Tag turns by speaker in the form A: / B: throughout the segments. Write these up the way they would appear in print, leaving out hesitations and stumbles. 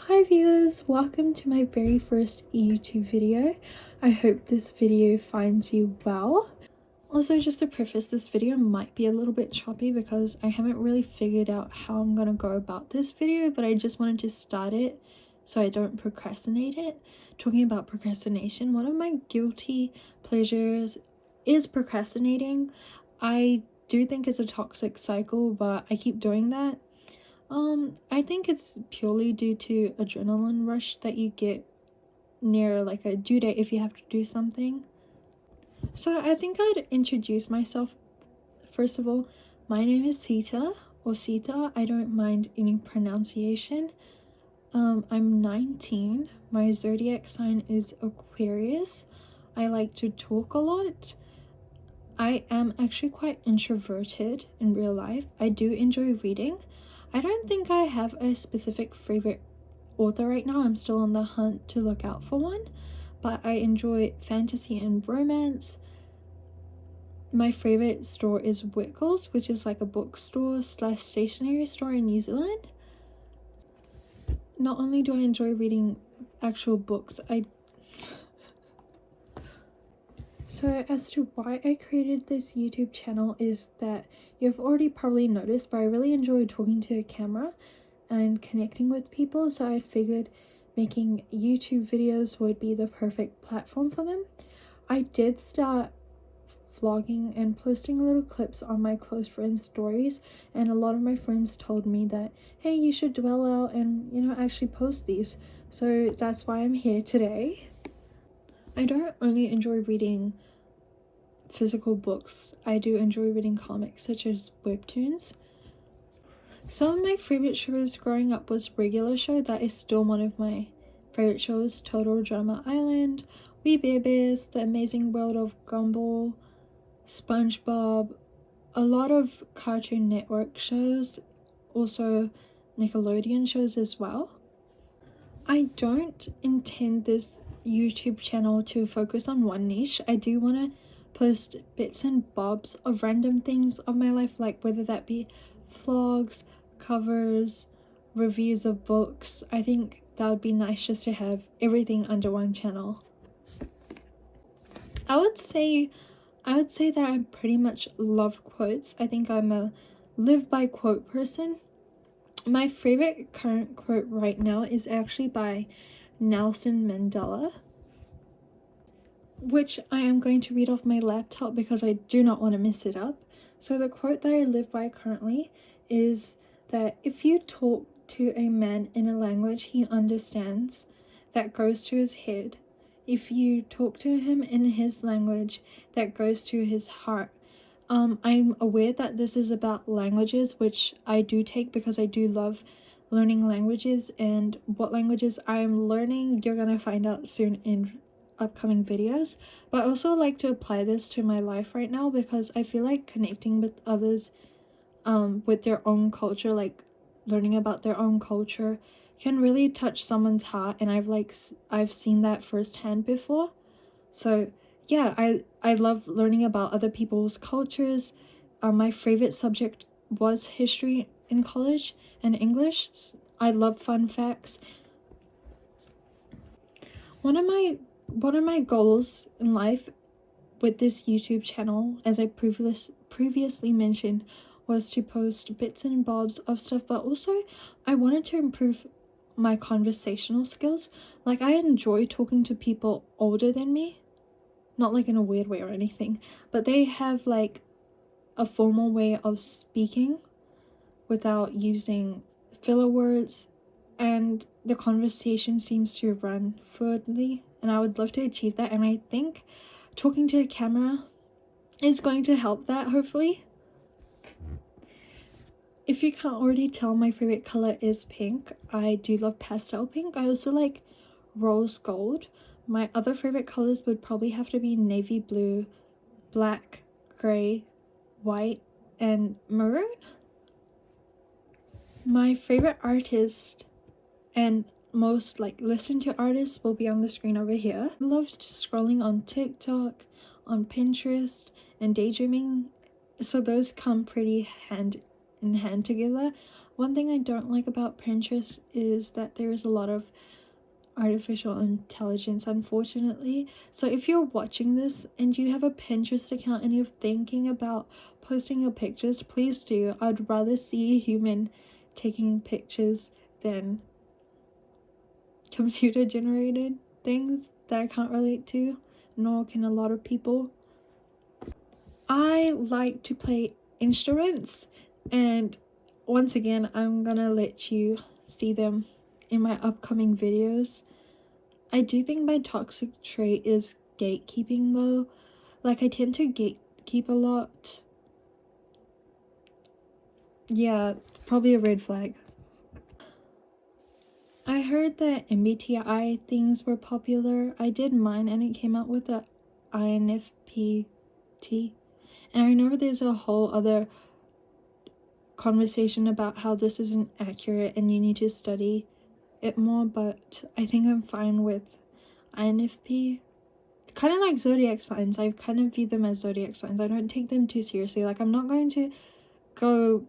A: Hi viewers, welcome to my very first YouTube video. I hope this video finds you well. Also, just to preface, this video might be a little bit choppy because I haven't really figured out how I'm gonna go about this video, but I just wanted to start it so I don't procrastinate it. Talking about procrastination, one of my guilty pleasures is procrastinating. I do think it's a toxic cycle, but I keep doing that. I think it's purely due to adrenaline rush that you get near like a due date if you have to do something. So I think I'd introduce myself. First of all, my name is Sita or Sita. I don't mind any pronunciation. I'm 19. My zodiac sign is Aquarius. I like to talk a lot. I am actually quite introverted in real life. I do enjoy reading. I don't think I have a specific favorite author right now. I'm still on the hunt to look out for one, but I enjoy fantasy and romance. My favorite store is Wickles, which is like a bookstore slash stationery store in New Zealand. Not only do I enjoy reading actual books, So as to why I created this YouTube channel is that you've already probably noticed, but I really enjoy talking to a camera and connecting with people, so I figured making YouTube videos would be the perfect platform for them. I did start vlogging and posting little clips on my close friends' stories, and a lot of my friends told me that, hey, you should dwell out and, actually post these. So that's why I'm here today. I don't only enjoy reading physical books, I do enjoy reading comics such as webtoons. Some of my favorite shows growing up was Regular Show. That is still one of my favorite shows. Total Drama Island, We Bare Bears, The Amazing World of Gumball, SpongeBob, a lot of Cartoon Network shows, also Nickelodeon shows as well. I don't intend this YouTube channel to focus on one niche. I do want to post bits and bobs of random things of my life, like whether that be vlogs, covers, reviews of books. I think that would be nice just to have everything under one channel. I would say that I pretty much love quotes. I think I'm a live by quote person. My favorite current quote right now is actually by Nelson Mandela, which I am going to read off my laptop because I do not want to mess it up. So the quote that I live by currently is that if you talk to a man in a language he understands, that goes to his head. If you talk to him in his language, that goes to his heart. I'm aware that this is about languages, which I do take because I do love learning languages, and what languages I am learning you're gonna find out soon in upcoming videos. But I also like to apply this to my life right now because I feel like connecting with others with their own culture, like learning about their own culture, can really touch someone's heart, and I've seen that firsthand before. So yeah, I love learning about other people's cultures. My favorite subject was history in college and English. I love fun facts. One of my goals in life with this YouTube channel, as I previously mentioned, was to post bits and bobs of stuff, but also I wanted to improve my conversational skills. Like, I enjoy talking to people older than me, not like in a weird way or anything, but they have like a formal way of speaking without using filler words, and the conversation seems to run fluidly, and I would love to achieve that, and I think talking to a camera is going to help that, hopefully. If you can't already tell, my favorite color is pink. I do love pastel pink. I also like rose gold. My other favorite colors would probably have to be navy blue, black, gray, white, and maroon. My favorite artist and most listened to artists will be on the screen over here. I love scrolling on TikTok, on Pinterest, and daydreaming, so those come pretty hand in hand together. One thing I don't like about Pinterest is that there is a lot of artificial intelligence, unfortunately. So if you're watching this and you have a Pinterest account and you're thinking about posting your pictures, please do. I'd rather see a human taking pictures than computer generated things that I can't relate to, nor can a lot of people. I like to play instruments, and once again I'm gonna let you see them in my upcoming videos. I do think my toxic trait is gatekeeping though. Like, I tend to gatekeep a lot. Yeah, probably a red flag. I heard that MBTI things were popular. I did mine and it came out with the INFPT. And I know there's a whole other conversation about how this isn't accurate and you need to study it more, but I think I'm fine with INFP. Kind of like zodiac signs. I kind of view them as zodiac signs. I don't take them too seriously. Like, I'm not going to go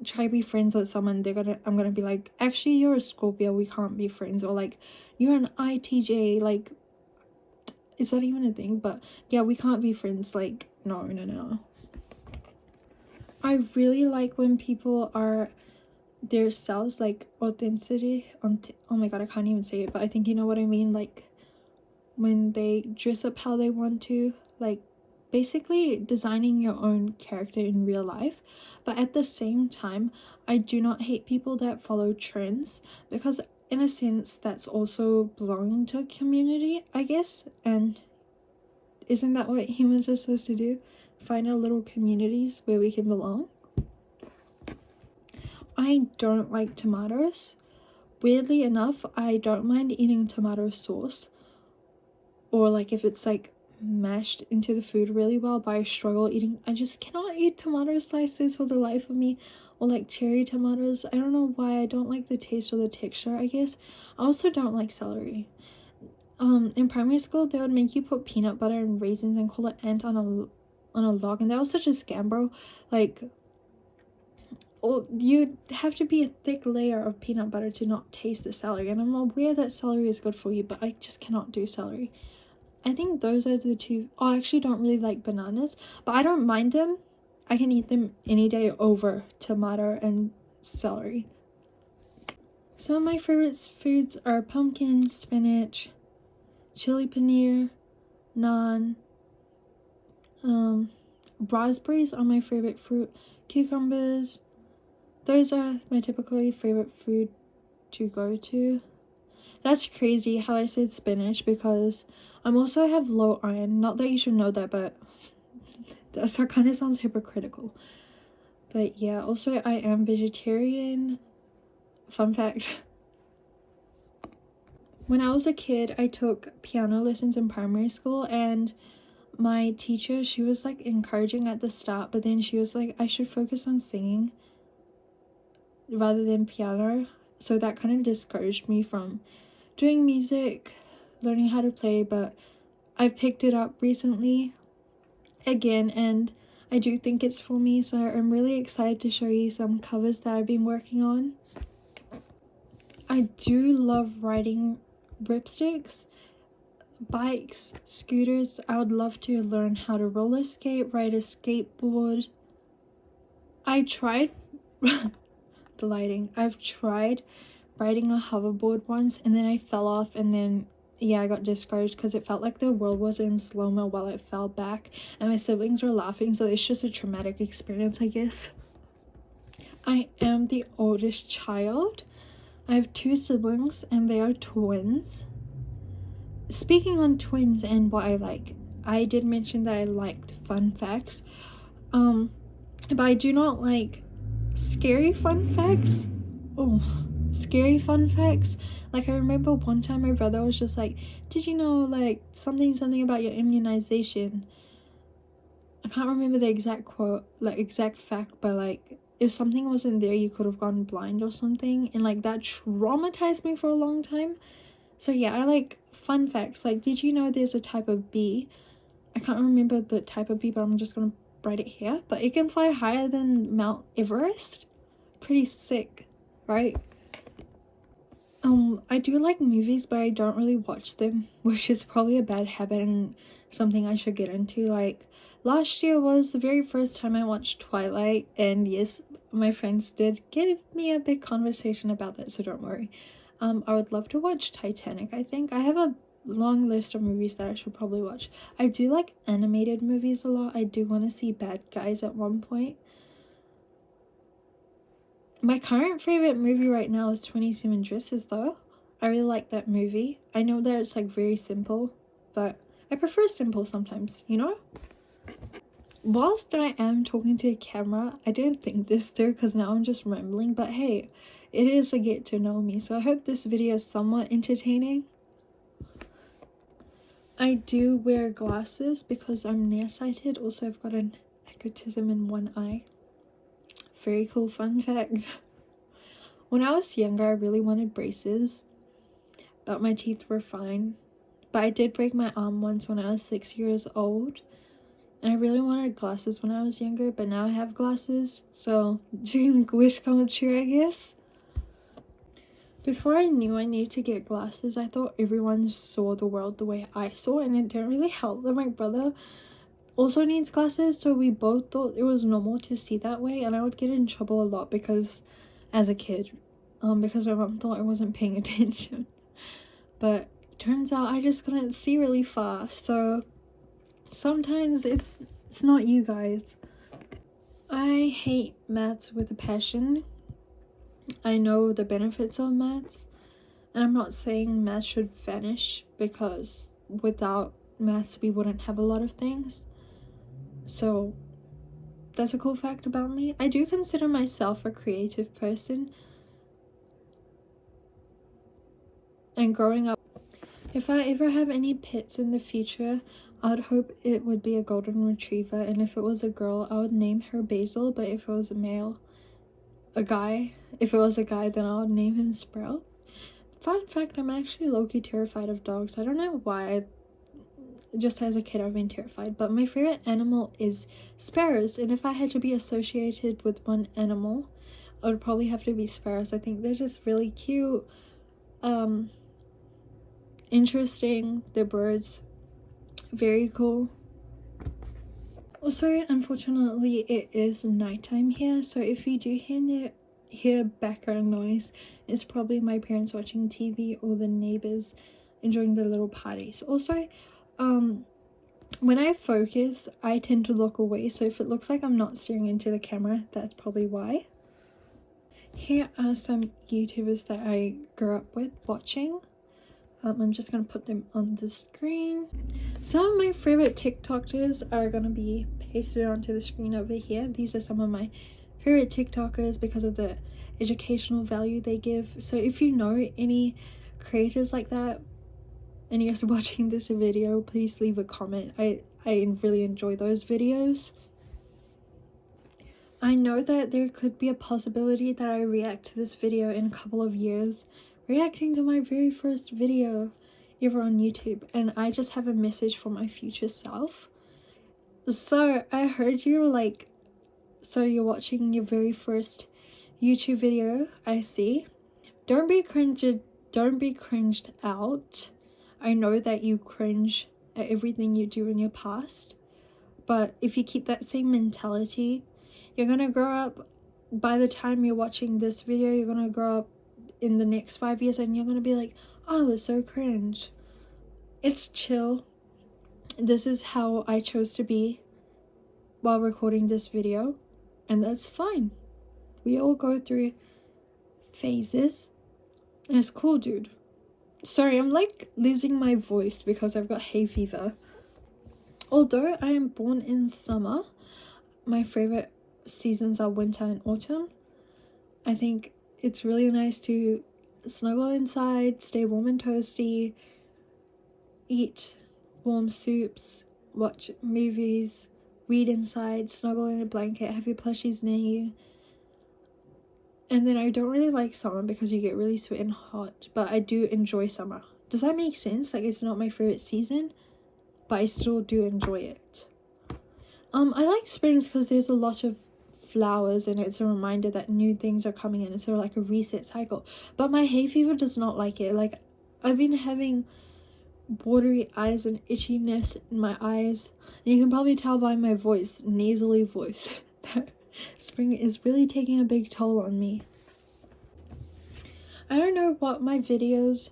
A: try to be friends with someone. I'm gonna be like, actually you're a Scorpio, we can't be friends, or like, you're an ITJ, like, is that even a thing? But yeah, we can't be friends. Like, no. I really like when people are their selves, like authenticity. Oh my god, I can't even say it, but I think you know what I mean. Like, when they dress up how they want to, like basically designing your own character in real life. But at the same time, I do not hate people that follow trends, because in a sense that's also belonging to a community, I guess. And isn't that what humans are supposed to do? Find our little communities where we can belong. I don't like tomatoes. Weirdly enough, I don't mind eating tomato sauce, or like if it's like mashed into the food really well, but I struggle eating. I just cannot eat tomato slices for the life of me, or like cherry tomatoes. I don't know why. I don't like the taste or the texture, I guess. I also don't like celery. In primary school they would make you put peanut butter and raisins and call it ant on a log, and that was such a scam, bro. Like, oh, you'd have to be a thick layer of peanut butter to not taste the celery, and I'm aware that celery is good for you, but I just cannot do celery. I think those are the two. Oh, I actually don't really like bananas, but I don't mind them. I can eat them any day over tomato and celery. Some of my favorite foods are pumpkin, spinach, chili paneer, naan. Raspberries are my favorite fruit. Cucumbers. Those are my typically favorite food to go to. That's crazy how I said spinach, because I also have low iron. Not that you should know that, but that kind of sounds hypocritical. But yeah, also I am vegetarian. Fun fact. When I was a kid, I took piano lessons in primary school, and my teacher, she was like encouraging at the start, but then she was like, I should focus on singing rather than piano. So that kind of discouraged me from doing music, learning how to play, but I've picked it up recently again, and I do think it's for me, so I'm really excited to show you some covers that I've been working on. I do love riding ripsticks, bikes, scooters. I would love to learn how to roller skate, ride a skateboard. I tried the lighting. I've tried riding a hoverboard once, and then I fell off, and then yeah, I got discouraged because it felt like the world was in slow-mo while it fell back, and my siblings were laughing, so it's just a traumatic experience, I guess. I am the oldest child. I have 2 siblings, and they are twins. Speaking on twins and what I like, I did mention that I liked fun facts, but I do not like scary fun facts. Oh, scary fun facts. Like, I remember one time my brother was just like, did you know, like, something about your immunization? I can't remember the exact quote, like exact fact, but like, if something wasn't there, you could have gone blind or something, and like that traumatized me for a long time. So yeah, I like fun facts. Like, did you know there's a type of bee? I can't remember the type of bee, but I'm just gonna write it here. But it can fly higher than Mount Everest. Pretty sick. right? I do like movies, but I don't really watch them, which is probably a bad habit and something I should get into. Like, last year was the very first time I watched Twilight, and yes, my friends did give me a big conversation about that, so don't worry. I would love to watch Titanic. I think I have a long list of movies that I should probably watch. I do like animated movies a lot. I do want to see Bad Guys at one point. My current favorite movie right now is 27 Dresses though. I really like that movie. I know that it's like very simple, but I prefer simple sometimes, you know? Whilst I am talking to a camera, I didn't think this through because now I'm just rambling, but hey, it is a get to know me, so I hope this video is somewhat entertaining. I do wear glasses because I'm nearsighted. Also, I've got an egotism in one eye. Very cool fun fact. When I was younger, I really wanted braces, but my teeth were fine. But I did break my arm once when I was 6 years old, and I really wanted glasses when I was younger, but now I have glasses, so dream wish come true, I guess. Before I knew I needed to get glasses, I thought everyone saw the world the way I saw, and it didn't really help that my brother also needs glasses, so we both thought it was normal to see that way, and I would get in trouble a lot because as a kid, because my mom thought I wasn't paying attention. But turns out I just couldn't see really far, so sometimes it's not you guys. I hate maths with a passion. I know the benefits of maths, and I'm not saying maths should vanish, because without maths we wouldn't have a lot of things. So that's a cool fact about me. I do consider myself a creative person, and growing up, if I ever have any pets in the future, I'd hope it would be a golden retriever, and if it was a girl I would name her Basil, but if it was a male, if it was a guy, then I would name him Sprout. Fun fact, I'm actually low-key terrified of dogs. I don't know why. Just as a kid I've been terrified, but my favorite animal is sparrows, and if I had to be associated with one animal, I would probably have to be sparrows. I think they're just really cute, interesting, they're birds, very cool. Also, unfortunately, it is nighttime here, so if you do hear background noise, it's probably my parents watching TV or the neighbors enjoying their little parties. Also, when I focus, I tend to look away, so if it looks like I'm not staring into the camera, that's probably why. Here are some YouTubers that I grew up with watching. I'm just gonna put them on the screen. Some of my favorite TikTokers are gonna be pasted onto the screen over here. These are some of my favorite TikTokers because of the educational value they give. So if you know any creators like that and you're watching this video, please leave a comment. I really enjoy those videos. I know that there could be a possibility that I react to this video in a couple of years, reacting to my very first video ever on YouTube, and I just have a message for my future self. So I heard you like, so you're watching your very first YouTube video, I see. Don't be cringed out. I know that you cringe at everything you do in your past, but if you keep that same mentality, you're gonna grow up. By the time you're watching this video, you're gonna grow up in the next 5 years and you're gonna be like, oh, it's so cringe. It's chill. This is how I chose to be while recording this video, and that's fine. We all go through phases, and it's cool, dude. Sorry, I'm like losing my voice because I've got hay fever. Although I am born in summer, my favorite seasons are winter and autumn. I think it's really nice to snuggle inside, stay warm and toasty, eat warm soups, watch movies, read inside, snuggle in a blanket, have your plushies near you. And then I don't really like summer because you get really sweaty and hot, but I do enjoy summer. Does that make sense? Like, it's not my favorite season, but I still do enjoy it. I like springs because there's a lot of flowers, and it's a reminder that new things are coming in. It's sort of like a reset cycle. But my hay fever does not like it. Like, I've been having watery eyes and itchiness in my eyes, and you can probably tell by my voice, nasally voice, that spring is really taking a big toll on me. I don't know what my videos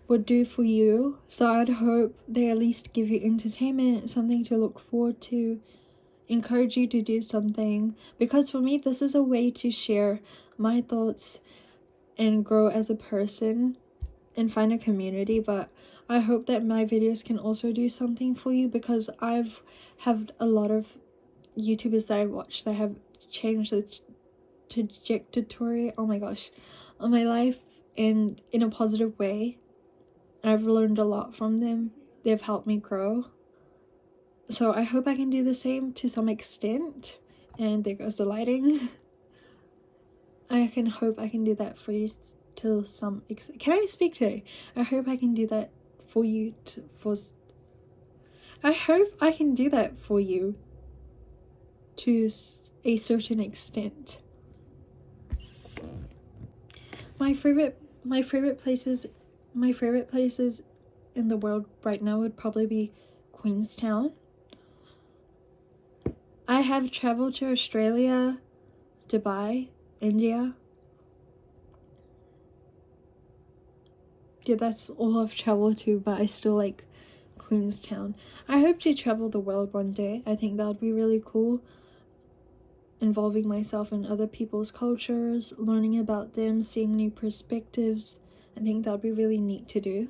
A: would do for you, so I'd hope they at least give you entertainment, something to look forward to, encourage you to do something, because for me this is a way to share my thoughts and grow as a person and find a community. But I hope that my videos can also do something for you, because I've had a lot of YouTubers that I watch that have changed the trajectory, oh my gosh, of my life and in a positive way. I've learned a lot from them. They've helped me grow. So I hope I can do the same to some extent. And there goes the lighting. I hope I can do that for you to some extent. Can I speak today? I hope I can do that for you I hope I can do that for you to a certain extent. My favorite places in the world right now would probably be Queenstown. I have traveled to Australia, Dubai, India. Yeah, that's all I've traveled to, but I still like Queenstown. I hope to travel the world one day. I think that would be really cool. Involving myself in other people's cultures, learning about them, seeing new perspectives. I think that would be really neat to do.